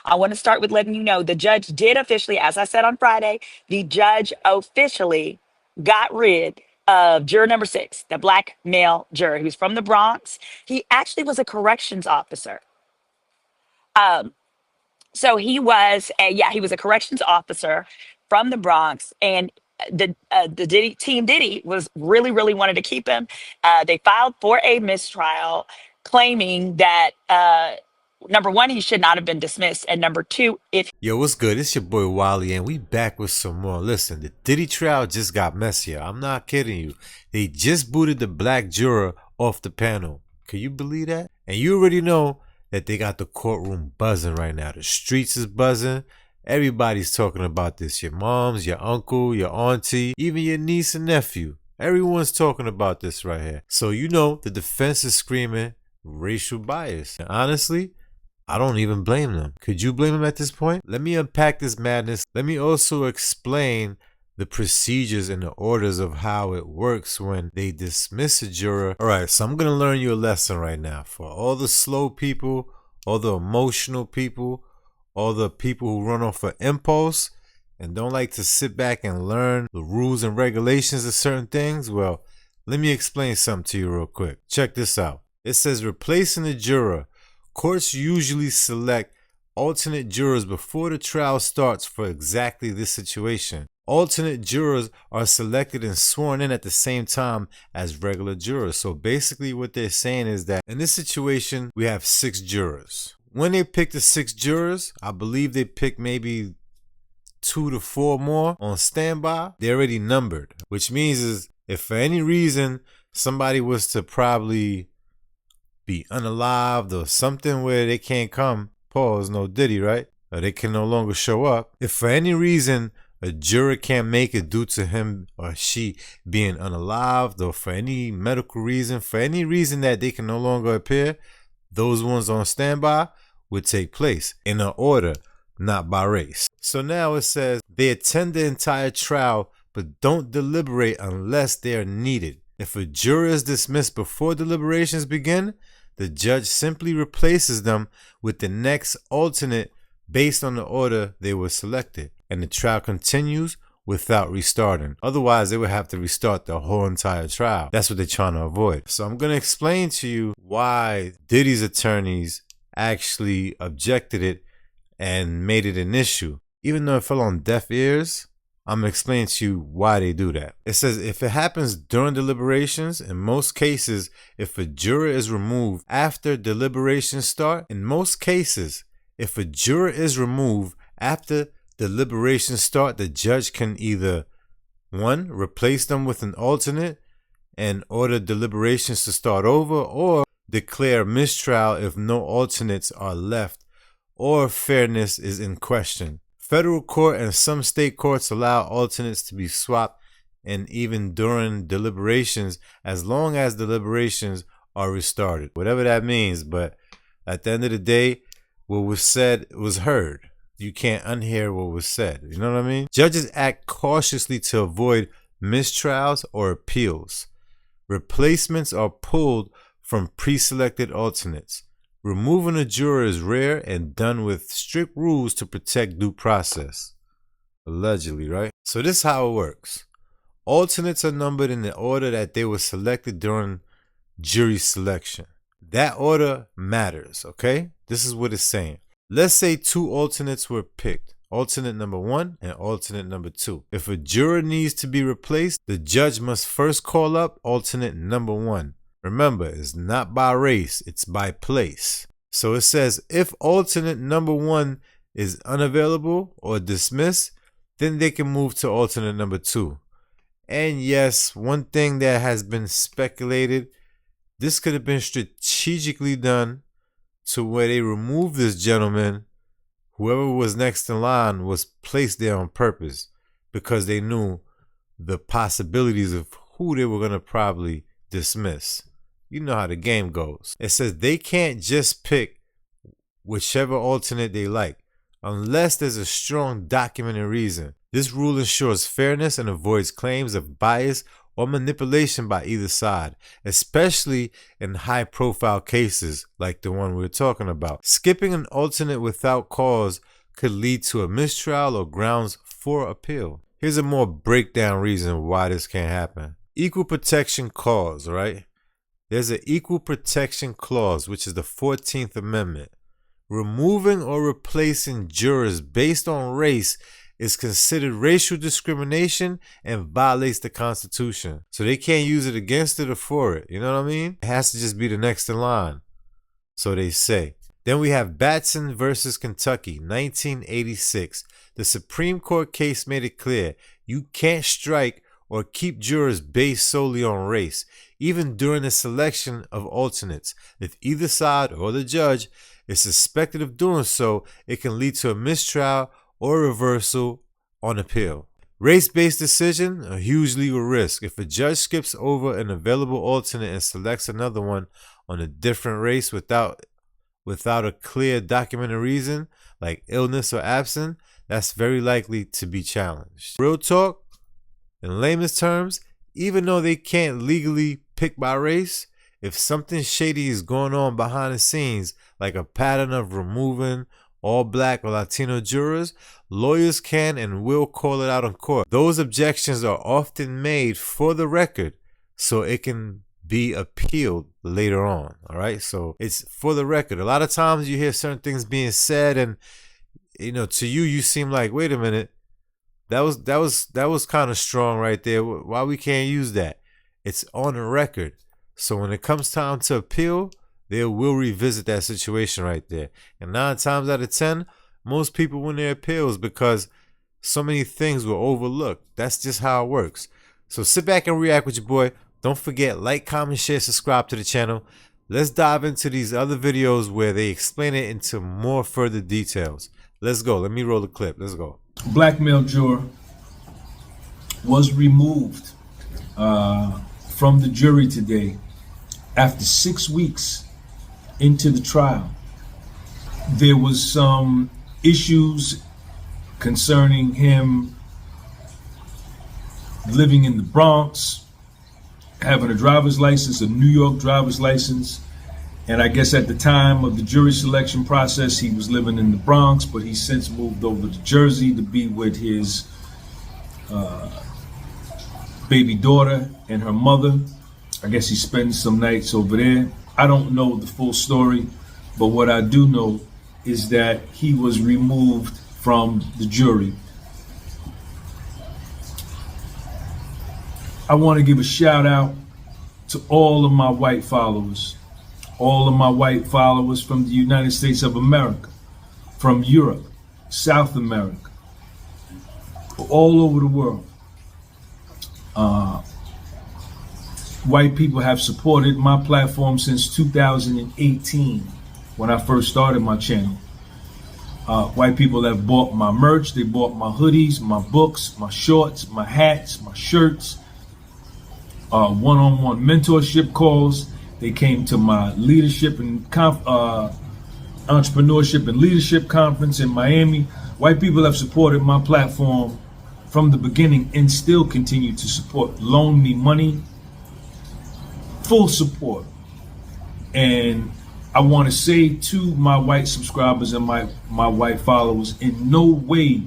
I want to start with letting you know the judge did officially, as I said on Friday, the judge officially got rid of juror number 6, the black male juror who's from the Bronx. He actually was a corrections officer. Um, so he was a corrections officer from the Bronx, and the Diddy team Diddy was really wanted to keep him. They filed for a mistrial, claiming that number one, he should not have been dismissed, and number two, if Yo, what's good? It's your boy Wally, and we back with some more. Listen, the Diddy trial just got messier. I'm not kidding you. They just booted the black juror off the panel. Can you believe that? And you already know that they got the courtroom buzzing right now. The streets is buzzing. Everybody's talking about this. Your moms, your uncle, your auntie, even your niece and nephew. Everyone's talking about this right here. So you know the defense is screaming racial bias. And honestly, I don't even blame them. Could you blame them at this point? Let me unpack this madness. Let me also explain the procedures and the orders of how it works when they dismiss a juror. All right, so I'm going to learn you a lesson right now. For all the slow people, all the emotional people, all the people who run off of impulse and don't like to sit back and learn the rules and regulations of certain things, well, let me explain something to you real quick. Check this out. It says replacing the juror. Courts usually select alternate jurors before the trial starts for exactly this situation. Alternate jurors are selected and sworn in at the same time as regular jurors. So basically what they're saying is that in this situation, we have 6 jurors. When they pick the 6 jurors, I believe they pick maybe 2 to 4 more on standby. They're already numbered, which means is if for any reason somebody was to probably be unalived or something where they can't come, pause, no Diddy, right? Or they can no longer show up. If for any reason a juror can't make it due to him or she being unalived or for any medical reason, for any reason that they can no longer appear, those ones on standby would take place in an order, not by race. So now it says they attend the entire trial but don't deliberate unless they are needed. If a juror is dismissed before deliberations begin, the judge simply replaces them with the next alternate based on the order they were selected, and the trial continues without restarting. Otherwise, they would have to restart the whole entire trial. That's what they're trying to avoid. So I'm going to explain to you why Diddy's attorneys actually objected it and made it an issue. Even though it fell on deaf ears, I'm going to explain to you why they do that. It says if it happens during deliberations, in most cases, if a juror is removed after deliberations start, in most cases, if a juror is removed after deliberations start, the judge can either 1. Replace them with an alternate and order deliberations to start over, or declare mistrial if no alternates are left or fairness is in question. Federal court and some state courts allow alternates to be swapped and even during deliberations as long as deliberations are restarted. Whatever that means, but at the end of the day, what was said was heard. You can't unhear what was said. You know what I mean? Judges act cautiously to avoid mistrials or appeals. Replacements are pulled from pre-selected alternates. Removing a juror is rare and done with strict rules to protect due process. Allegedly, right? So this is how it works. Alternates are numbered in the order that they were selected during jury selection. That order matters, okay? This is what it's saying. Let's say 2 alternates were picked. Alternate number 1 and alternate number 2. If a juror needs to be replaced, the judge must first call up alternate number 1. Remember, it's not by race, it's by place. So it says if alternate number 1 is unavailable or dismissed, then they can move to alternate number 2. And yes, one thing that has been speculated, this could have been strategically done to where they removed this gentleman. Whoever was next in line was placed there on purpose because they knew the possibilities of who they were going to probably dismiss. You know how the game goes. It says they can't just pick whichever alternate they like unless there's a strong documented reason. This rule ensures fairness and avoids claims of bias or manipulation by either side, especially in high-profile cases like the one we're talking about. Skipping an alternate without cause could lead to a mistrial or grounds for appeal. Here's a more breakdown reason why this can't happen. Equal protection clause, right? There's an equal protection clause, which is the 14th Amendment. Removing or replacing jurors based on race is considered racial discrimination and violates the Constitution. So they can't use it against it or for it. You know what I mean? It has to just be the next in line. So they say. Then we have Batson versus Kentucky, 1986. The Supreme Court case made it clear you can't strike or keep jurors based solely on race, even during the selection of alternates. If either side or the judge is suspected of doing so, it can lead to a mistrial or reversal on appeal. Race-based decision, a huge legal risk. If a judge skips over an available alternate and selects another one on a different race without a clear documented reason, like illness or absence, that's very likely to be challenged. Real talk, in layman's terms, even though they can't legally pick by race, if something shady is going on behind the scenes, like a pattern of removing all black or Latino jurors, lawyers can and will call it out in court. Those objections are often made for the record, so it can be appealed later on. All right, so it's for the record. A lot of times you hear certain things being said, and to you seem like, wait a minute, that was kind of strong right there. Why we can't use that? It's on the record. So when it comes time to appeal, they will revisit that situation right there. And 9 times out of 10, most people win their appeals because so many things were overlooked. That's just how it works. So sit back and react with your boy. Don't forget, like, comment, share, subscribe to the channel. Let's dive into these other videos where they explain it into more further details. Let's go. Let me roll the clip. Let's go. Black male juror was removed from the jury today after 6 weeks into the trial. There was some issues concerning him living in the Bronx, having a driver's license, a New York driver's license. And I guess at the time of the jury selection process, he was living in the Bronx, but he's since moved over to Jersey to be with his baby daughter and her mother. I guess he spends some nights over there. I don't know the full story, but what I do know is that he was removed from the jury. I want to give a shout out to all of my white followers. All of my white followers from the United States of America, from Europe, South America, all over the world. White people have supported my platform since 2018, when I first started my channel. White people have bought my merch, they bought my hoodies, my books, my shorts, my hats, my shirts, one-on-one mentorship calls. They came to my leadership and entrepreneurship and leadership conference in Miami. White people have supported my platform from the beginning and still continue to support, loan me money, full support. And I want to say to my white subscribers and my white followers, in no way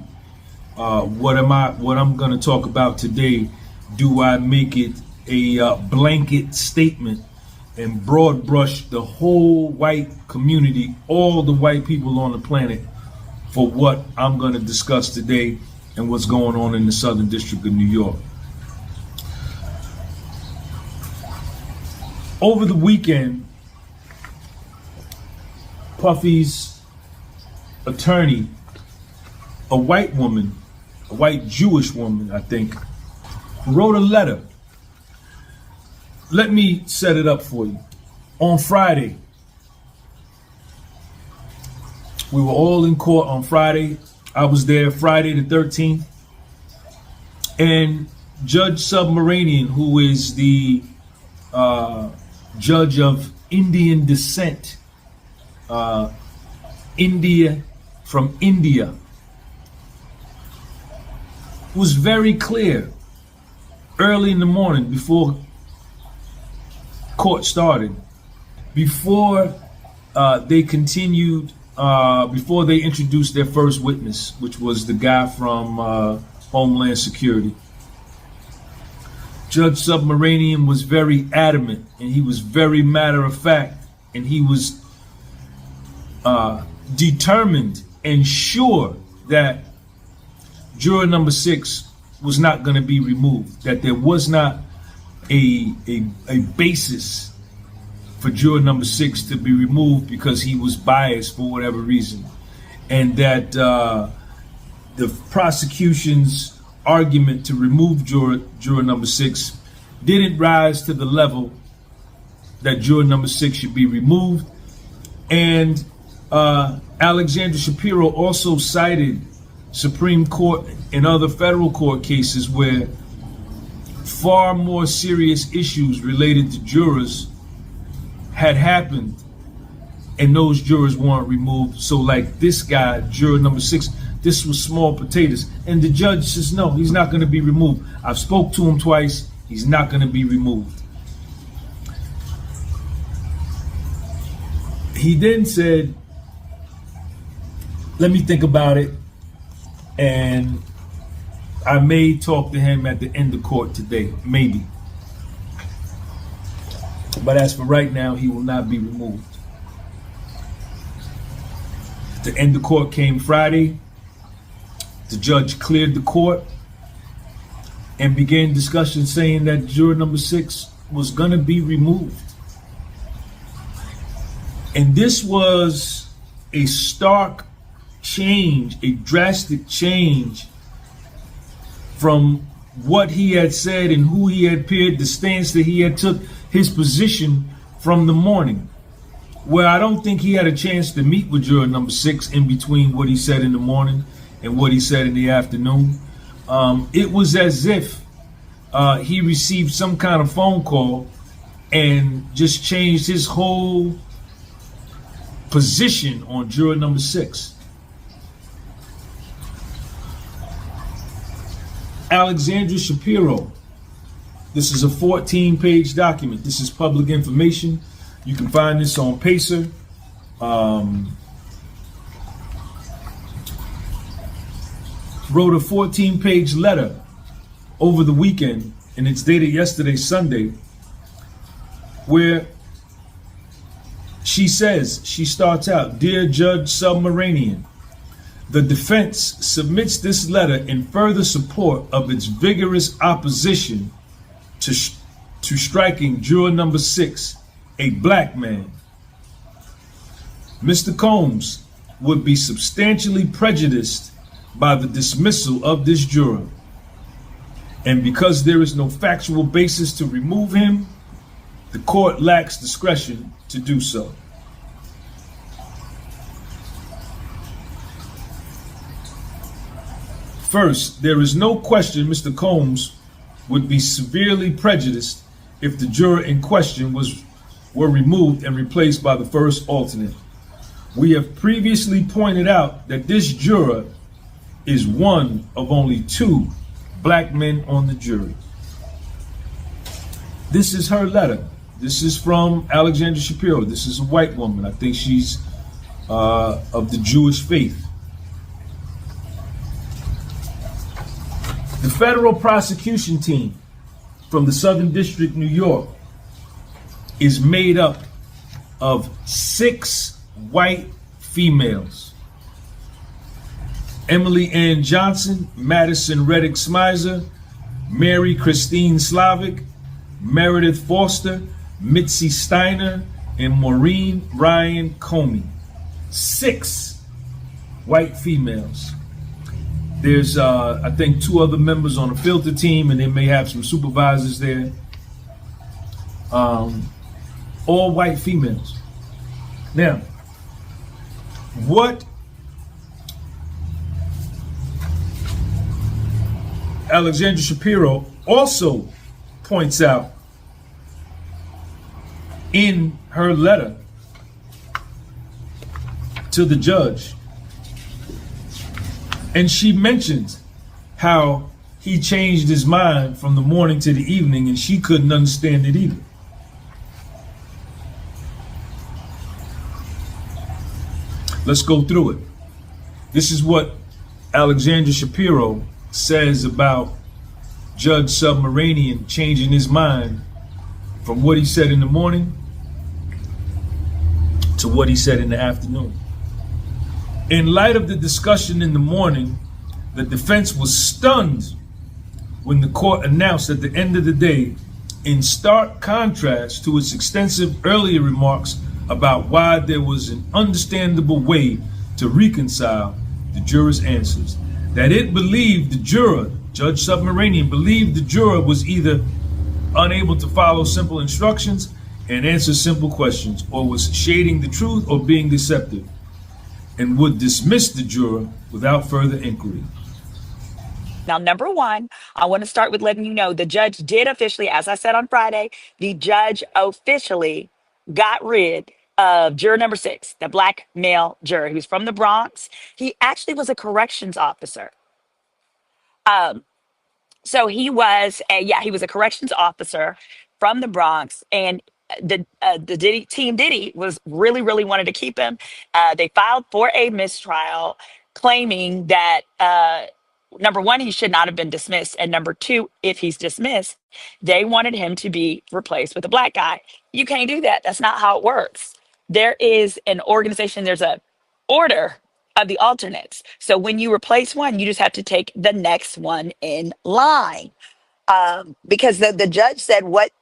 what I'm going to talk about today do I make it a blanket statement and broad brush the whole white community, all the white people on the planet, for what I'm going to discuss today and what's going on in the Southern District of New York. Over the weekend, Puffy's attorney, a white woman, a white Jewish woman, I think, wrote a letter. Let me set it up for you. On Friday, we were all in court on Friday. I was there Friday the 13th. And Judge Submaranian, who is the judge of Indian descent, from India, was very clear early in the morning before court started, before they continued, before they introduced their first witness, which was the guy from Homeland Security. Judge Submaranian was very adamant, and he was very matter of fact, and he was determined and sure that juror number 6 was not going to be removed, that there was not a basis for juror number 6 to be removed because he was biased for whatever reason, and that the prosecution's argument to remove juror number 6 didn't rise to the level that juror number 6 should be removed. And Alexandra Shapiro also cited Supreme Court and other federal court cases where far more serious issues related to jurors had happened and those jurors weren't removed. So like this guy, juror number 6, this was small potatoes. And the judge says, no, he's not going to be removed. I've spoke to him twice. He's not going to be removed. He then said, let me think about it. And I may talk to him at the end of court today, maybe. But as for right now, he will not be removed. The end of court came Friday. The judge cleared the court and began discussion saying that juror number 6 was going to be removed. And this was a stark change, a drastic change from what he had said and who he had appeared, the stance that he had took, his position from the morning, where I don't think he had a chance to meet with juror number 6 in between what he said in the morning and what he said in the afternoon. It was as if he received some kind of phone call and just changed his whole position on juror number 6. Alexandra Shapiro. This is a 14-page document. This is public information. You can find this on Pacer. Wrote a 14-page letter over the weekend, and it's dated yesterday, Sunday, where she says, she starts out, Dear Judge Submaranian, the defense submits this letter in further support of its vigorous opposition to striking juror number 6, a black man. Mr. Combs would be substantially prejudiced by the dismissal of this juror. And because there is no factual basis to remove him, the court lacks discretion to do so. First, there is no question Mr. Combs would be severely prejudiced if the juror in question were removed and replaced by the first alternate. We have previously pointed out that this juror is one of only 2 black men on the jury. This is her letter. This is from Alexandra Shapiro. This is a white woman. I think she's of the Jewish faith. The federal prosecution team from the Southern District, New York, is made up of 6 white females. Emily Ann Johnson, Madison Reddick Smizer, Mary Christine Slavic, Meredith Foster, Mitzi Steiner, and Maureen Ryan Comey. 6 white females. There's, I think, 2 other members on the filter team, and they may have some supervisors there. All white females. Now, what Alexandra Shapiro also points out in her letter to the judge, and she mentions how he changed his mind from the morning to the evening, and she couldn't understand it either. Let's go through it. This is what Alexandra Shapiro says about Judge Submaranian changing his mind from what he said in the morning to what he said in the afternoon. In light of the discussion in the morning, the defense was stunned when the court announced at the end of the day, in stark contrast to its extensive earlier remarks about why there was an understandable way to reconcile the juror's answers, that it believed the juror, Judge Submaranian, believed the juror was either unable to follow simple instructions and answer simple questions, or was shading the truth or being deceptive, and would dismiss the juror without further inquiry. Now, number one, I want to start with letting you know the judge did officially, as I said on Friday, the judge officially got rid of juror number 6, the black male juror who's from the Bronx. He actually was a corrections officer. So he was a corrections officer from the Bronx, and the Diddy team Diddy was really wanted to keep him. They filed for a mistrial, claiming that number one, he should not have been dismissed, and number two, if he's dismissed, they wanted him to be replaced with a black guy. You can't do that. That's not how it works. There is an organization. There's a order of the alternates. So when you replace one, you just have to take the next one in line. Because the judge said what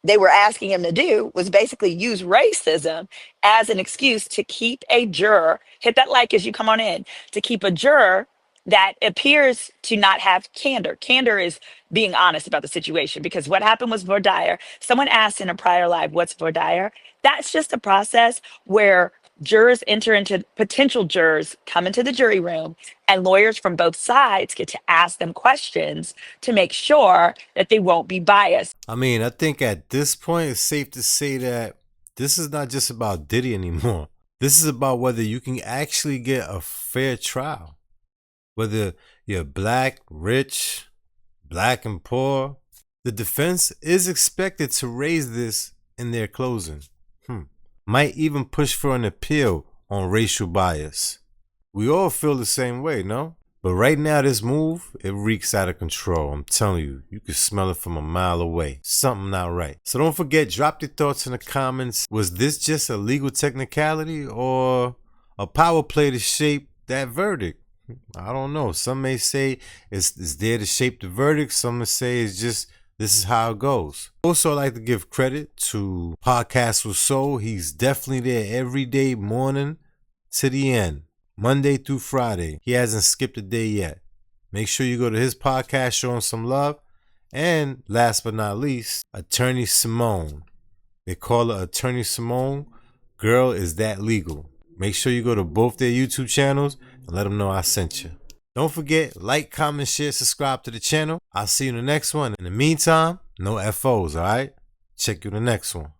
they were asking him to do was basically use racism as an excuse to keep a juror, hit that like as you come on in, to keep a juror that appears to not have candor. Candor is being honest about the situation, because what happened was voir dire. Someone asked in a prior live, what's voir dire? That's just a process where jurors enter into, potential jurors come into the jury room, and lawyers from both sides get to ask them questions to make sure that they won't be biased. I mean, I think at this point it's safe to say that this is not just about Diddy anymore. This is about whether you can actually get a fair trial. Whether you're black, rich, black and poor, the defense is expected to raise this in their closing. Might even push for an appeal on racial bias. We all feel the same way, no? But right now, this move, it reeks out of control. I'm telling you, you can smell it from a mile away. Something not right. So don't forget, drop your thoughts in the comments. Was this just a legal technicality or a power play to shape that verdict? I don't know. Some may say it's there to shape the verdict. Some may say it's just, this is how it goes. Also, I like to give credit to Podcast with Soul. He's definitely there every day, morning to the end, Monday through Friday. He hasn't skipped a day yet. Make sure you go to his podcast, show him some love. And last but not least, Attorney Simone. They call her Attorney Simone. Girl, is that legal? Make sure you go to both their YouTube channels and let them know I sent you. Don't forget, like, comment, share, subscribe to the channel. I'll see you in the next one. In the meantime, no FOs, all right? Check you in the next one.